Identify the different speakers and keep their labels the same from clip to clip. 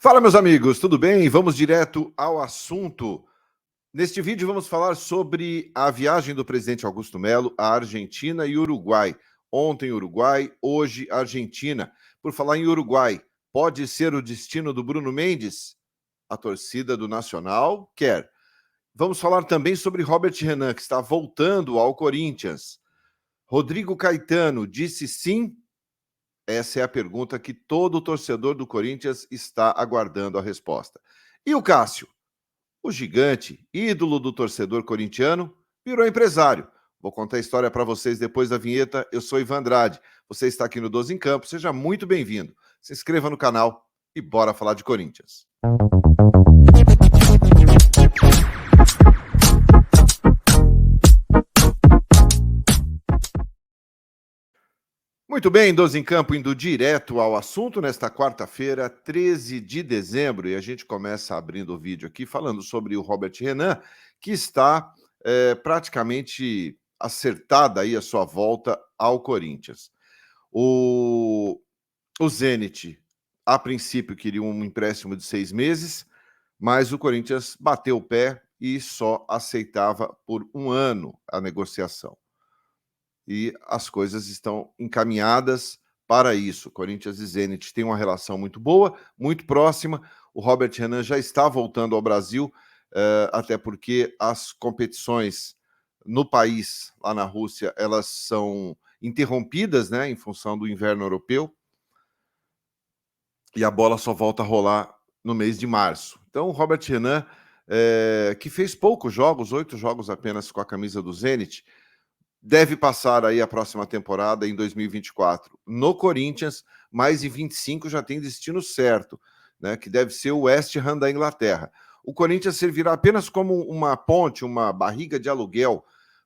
Speaker 1: Fala, meus amigos, tudo bem? Vamos direto ao assunto. Neste vídeo, vamos falar sobre a viagem do presidente Augusto Melo à Argentina e Uruguai. Ontem, Uruguai, hoje, Argentina. Por falar em Uruguai, pode ser o destino do Bruno Mendes? A torcida do Nacional quer. Vamos falar também sobre Robert Renan, que está voltando ao Corinthians. Rodrigo Caetano disse sim? Essa é a pergunta que todo torcedor do Corinthians está aguardando a resposta. E o Cássio, o gigante, ídolo do torcedor corintiano, virou empresário. Vou contar a história para vocês depois da vinheta. Eu sou Ivan Andrade. Você está aqui no 12 em Campo. Seja muito bem-vindo. Se inscreva no canal e bora falar de Corinthians. Muito bem, 12 em Campo, indo direto ao assunto nesta quarta-feira, 13 de dezembro, e a gente começa abrindo o vídeo aqui falando sobre o Robert Renan, que está praticamente acertada aí a sua volta ao Corinthians. O Zenit, a princípio, queria um empréstimo de 6 meses, mas o Corinthians bateu o pé e só aceitava por 1 ano a negociação. E as coisas estão encaminhadas para isso. Corinthians e Zenit têm uma relação muito boa, muito próxima. O Robert Renan já está voltando ao Brasil, até porque as competições no país, lá na Rússia, elas são interrompidas, né, em função do inverno europeu, e a bola só volta a rolar no mês de março. Então, o Robert Renan, que fez poucos jogos, 8 jogos apenas com a camisa do Zenit, deve passar aí a próxima temporada, em 2024, no Corinthians, mas em 25 já tem destino certo, né, que deve ser o West Ham da Inglaterra. O Corinthians servirá apenas como uma ponte, uma barriga de aluguel,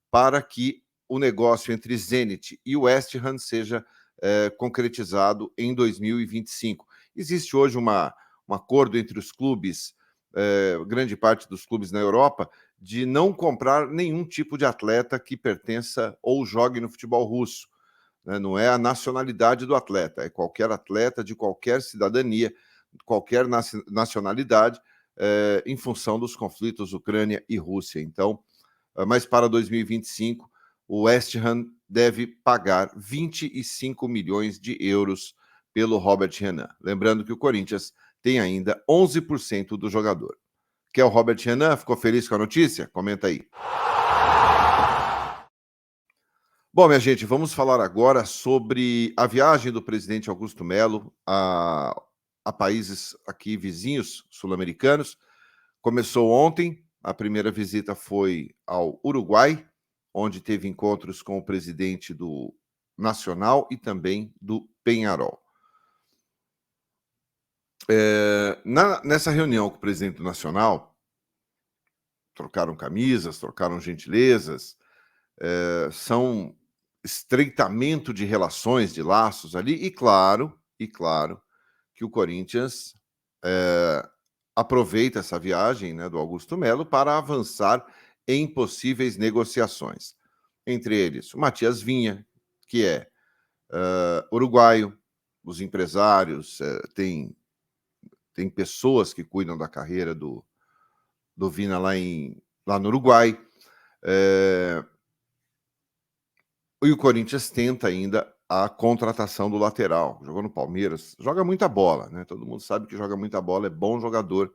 Speaker 1: para que o negócio entre Zenit e West Ham seja concretizado em 2025. Existe hoje um acordo entre os clubes, grande parte dos clubes na Europa, de não comprar nenhum tipo de atleta que pertença ou jogue no futebol russo, né? Não é a nacionalidade do atleta, é qualquer atleta de qualquer cidadania, qualquer nacionalidade, em função dos conflitos Ucrânia e Rússia. Então, mas para 2025, o West Ham deve pagar 25 milhões de euros pelo Robert Renan. Lembrando que o Corinthians tem ainda 11% do jogador. Que é o Robert Renan? Ficou feliz com a notícia? Comenta aí. Bom, minha gente, vamos falar agora sobre a viagem do presidente Augusto Melo a países aqui vizinhos sul-americanos. Começou ontem, a primeira visita foi ao Uruguai, onde teve encontros com o presidente do Nacional e também do Peñarol. Nessa reunião com o presidente do Nacional, trocaram camisas, trocaram gentilezas, são estreitamento de relações, de laços ali, e claro que o Corinthians aproveita essa viagem, né, do Augusto Melo para avançar em possíveis negociações. Entre eles, o Matias Vinha, que é uruguaio, os empresários, tem pessoas que cuidam da carreira do Vina lá no Uruguai. E o Corinthians tenta ainda a contratação do lateral. Jogou no Palmeiras, joga muita bola, né? Todo mundo sabe que joga muita bola, é bom jogador.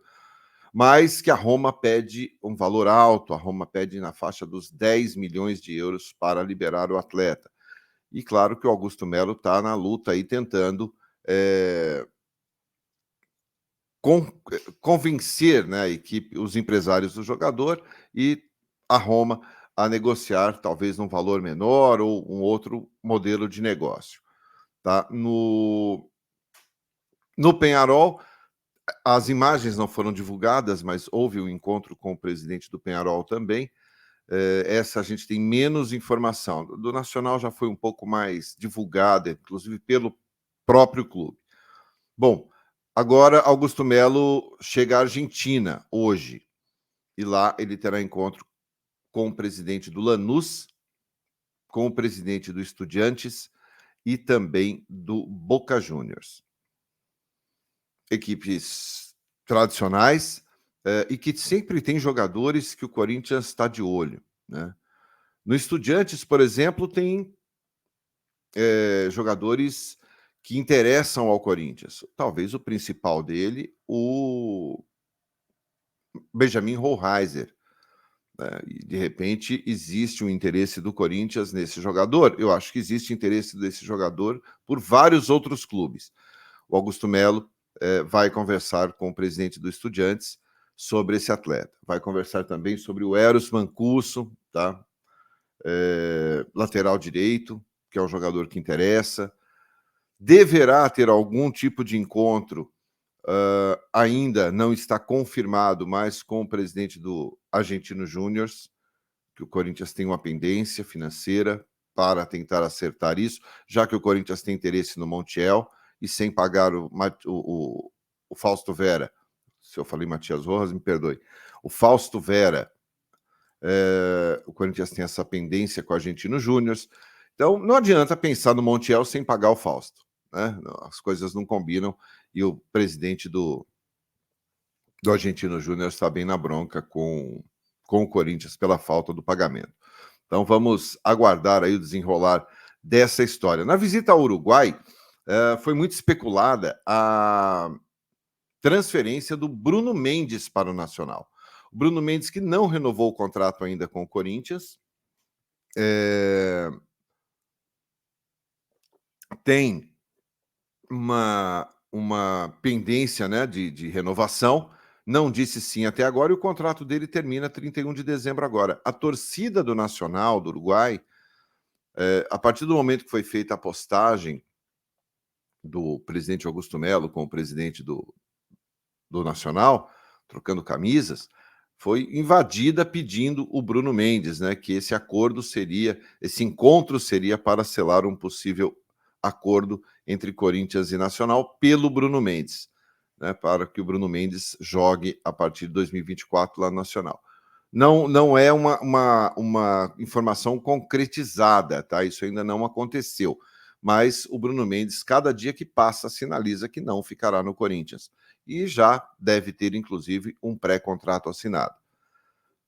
Speaker 1: Mas que a Roma pede um valor alto, a Roma pede na faixa dos 10 milhões de euros para liberar o atleta. E claro que o Augusto Melo está na luta aí tentando convencer, né, a equipe, os empresários do jogador e a Roma a negociar talvez num valor menor ou um outro modelo de negócio. Tá? No Peñarol, as imagens não foram divulgadas, mas houve um encontro com o presidente do Peñarol também. Essa a gente tem menos informação. Do Nacional já foi um pouco mais divulgada, inclusive pelo próprio clube. Bom, agora Augusto Melo chega à Argentina hoje, e lá ele terá encontro com o presidente do Lanús, com o presidente do Estudiantes e também do Boca Juniors. Equipes tradicionais, e que sempre tem jogadores que o Corinthians está de olho, né? No Estudiantes, por exemplo, tem jogadores que interessam ao Corinthians. Talvez o principal dele, o Benjamin Hohlheiser, né? E de repente existe um interesse do Corinthians nesse jogador. Eu acho que existe interesse desse jogador por vários outros clubes. O Augusto Melo vai conversar com o presidente do Estudiantes sobre esse atleta. Vai conversar também sobre o Eros Mancuso, tá? Lateral direito, que é um jogador que interessa. Deverá ter algum tipo de encontro, ainda não está confirmado, mas com o presidente do Argentino Júnior, que o Corinthians tem uma pendência financeira para tentar acertar isso, já que o Corinthians tem interesse no Montiel e sem pagar o Fausto Vera. Se eu falei Matias Rojas, me perdoe. O Fausto Vera, o Corinthians tem essa pendência com o Argentino Júnior. Então, não adianta pensar no Montiel sem pagar o Fausto, né? As coisas não combinam e o presidente do Argentino Júnior está bem na bronca com o Corinthians pela falta do pagamento. Então vamos aguardar aí o desenrolar dessa história. Na visita ao Uruguai, foi muito especulada a transferência do Bruno Mendes para o Nacional. O Bruno Mendes, que não renovou o contrato ainda com o Corinthians, tem uma pendência, né, de renovação, não disse sim até agora, e o contrato dele termina 31 de dezembro agora. A torcida do Nacional, do Uruguai, a partir do momento que foi feita a postagem do presidente Augusto Melo com o presidente do Nacional, trocando camisas, foi invadida pedindo o Bruno Mendes, né, que esse encontro seria para selar um possível acordo entre Corinthians e Nacional pelo Bruno Mendes, né, para que o Bruno Mendes jogue a partir de 2024 lá no Nacional. Não é uma informação concretizada, tá? Isso ainda não aconteceu. Mas o Bruno Mendes, cada dia que passa, sinaliza que não ficará no Corinthians. E já deve ter, inclusive, um pré-contrato assinado.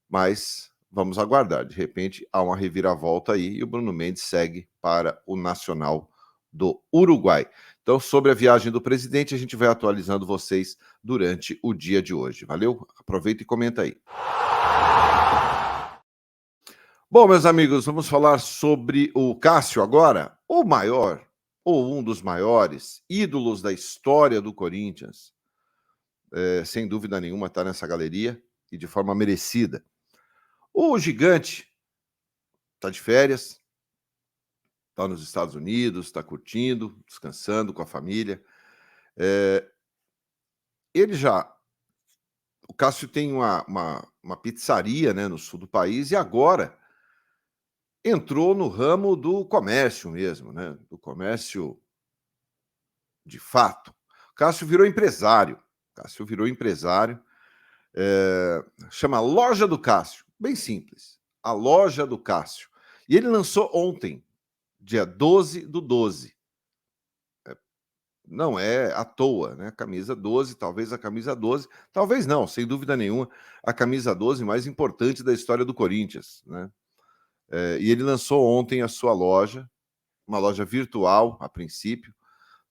Speaker 1: Mas vamos aguardar. De repente, há uma reviravolta aí e o Bruno Mendes segue para o Nacional do Uruguai. Então, sobre a viagem do presidente, a gente vai atualizando vocês durante o dia de hoje. Valeu? Aproveita e comenta aí. Bom, meus amigos, vamos falar sobre o Cássio agora, o maior, ou um dos maiores ídolos da história do Corinthians. Sem dúvida nenhuma está nessa galeria e de forma merecida. O gigante está de férias, está nos Estados Unidos, está curtindo, descansando com a família. O Cássio tem uma pizzaria, né, no sul do país e agora entrou no ramo do comércio mesmo, né, do comércio de fato. O Cássio virou empresário. Chama Loja do Cássio. Bem simples. A Loja do Cássio. E ele lançou ontem, dia 12/12. Não é à toa, né? Camisa 12, talvez a camisa 12, talvez não, sem dúvida nenhuma, a camisa 12 mais importante da história do Corinthians, né? E ele lançou ontem a sua loja, uma loja virtual, a princípio,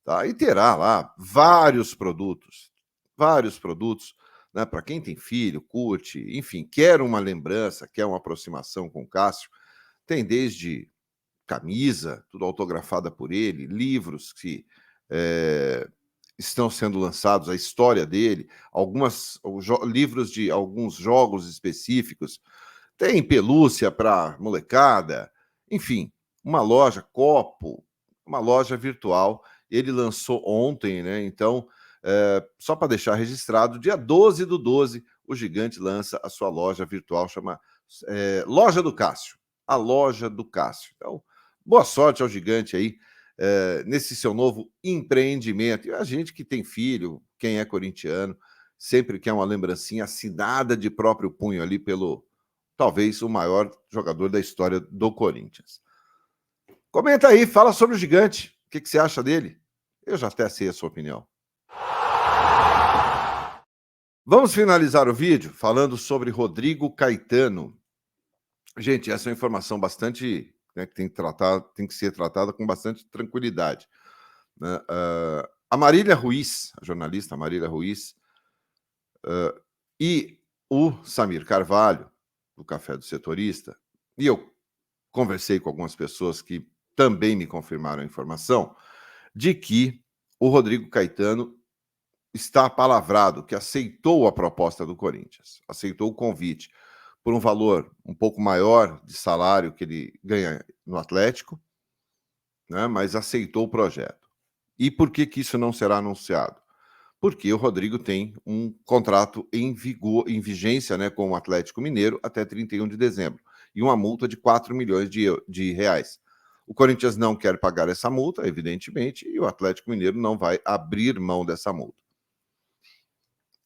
Speaker 1: tá? E terá lá vários produtos, né? Para quem tem filho, curte, enfim, quer uma lembrança, quer uma aproximação com o Cássio, tem desde camisa, tudo autografada por ele, livros que estão sendo lançados, a história dele, livros de alguns jogos específicos, tem pelúcia para molecada, enfim, uma loja, uma loja virtual. Ele lançou ontem, né? Então, só para deixar registrado, dia 12/12, o gigante lança a sua loja virtual, chama Loja do Cássio. A Loja do Cássio. Então, boa sorte ao gigante aí nesse seu novo empreendimento. E a gente que tem filho, quem é corintiano, sempre quer uma lembrancinha assinada de próprio punho ali pelo, talvez, o maior jogador da história do Corinthians. Comenta aí, fala sobre o gigante. O que você acha dele? Eu já até sei a sua opinião. Vamos finalizar o vídeo falando sobre Rodrigo Caetano. Gente, essa é uma informação bastante, né, que tem que ser tratada com bastante tranquilidade, né? A Marília Ruiz, a jornalista Marília Ruiz, e o Samir Carvalho, do Café do Setorista, e eu conversei com algumas pessoas que também me confirmaram a informação, de que o Rodrigo Caetano está apalavrado, que aceitou a proposta do Corinthians, aceitou o convite por um valor um pouco maior de salário que ele ganha no Atlético, né, mas aceitou o projeto. E por que que isso não será anunciado? Porque o Rodrigo tem um contrato em vigor, em vigência, né, com o Atlético Mineiro até 31 de dezembro, e uma multa de 4 milhões de reais. O Corinthians não quer pagar essa multa, evidentemente, e o Atlético Mineiro não vai abrir mão dessa multa.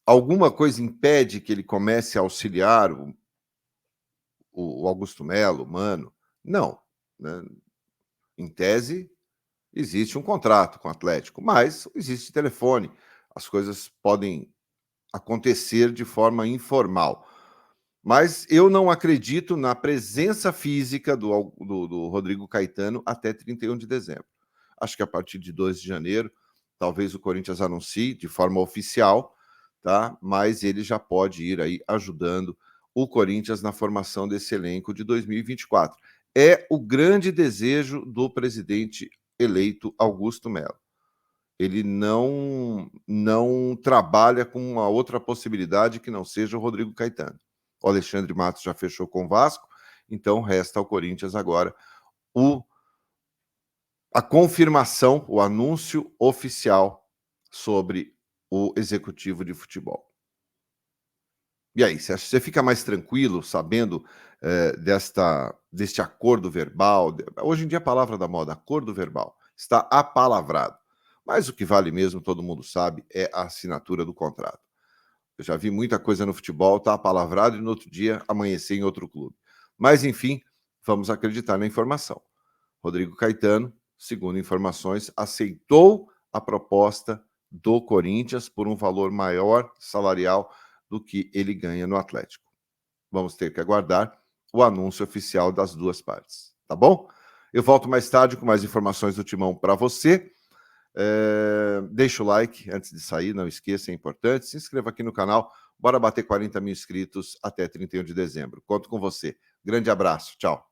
Speaker 1: Alguma coisa impede que ele comece a auxiliar o Augusto Melo, o Mano? Não, né? Em tese, existe um contrato com o Atlético, mas existe telefone. As coisas podem acontecer de forma informal. Mas eu não acredito na presença física do Rodrigo Caetano até 31 de dezembro. Acho que a partir de 2 de janeiro, talvez o Corinthians anuncie de forma oficial, tá? Mas ele já pode ir aí ajudando o Corinthians na formação desse elenco de 2024. É o grande desejo do presidente eleito Augusto Melo. Ele não trabalha com uma outra possibilidade que não seja o Rodrigo Caetano. O Alexandre Matos já fechou com o Vasco, então resta ao Corinthians agora o a confirmação, o anúncio oficial sobre o executivo de futebol. E aí, você fica mais tranquilo sabendo deste acordo verbal? Hoje em dia a palavra da moda, acordo verbal, está apalavrado. Mas o que vale mesmo, todo mundo sabe, é a assinatura do contrato. Eu já vi muita coisa no futebol, tá apalavrado e no outro dia amanhecer em outro clube. Mas enfim, vamos acreditar na informação. Rodrigo Caetano, segundo informações, aceitou a proposta do Corinthians por um valor maior salarial do que ele ganha no Atlético. Vamos ter que aguardar o anúncio oficial das duas partes, tá bom? Eu volto mais tarde com mais informações do Timão para você. Deixa o like antes de sair, não esqueça, é importante. Se inscreva aqui no canal. Bora bater 40 mil inscritos até 31 de dezembro. Conto com você. Grande abraço. Tchau.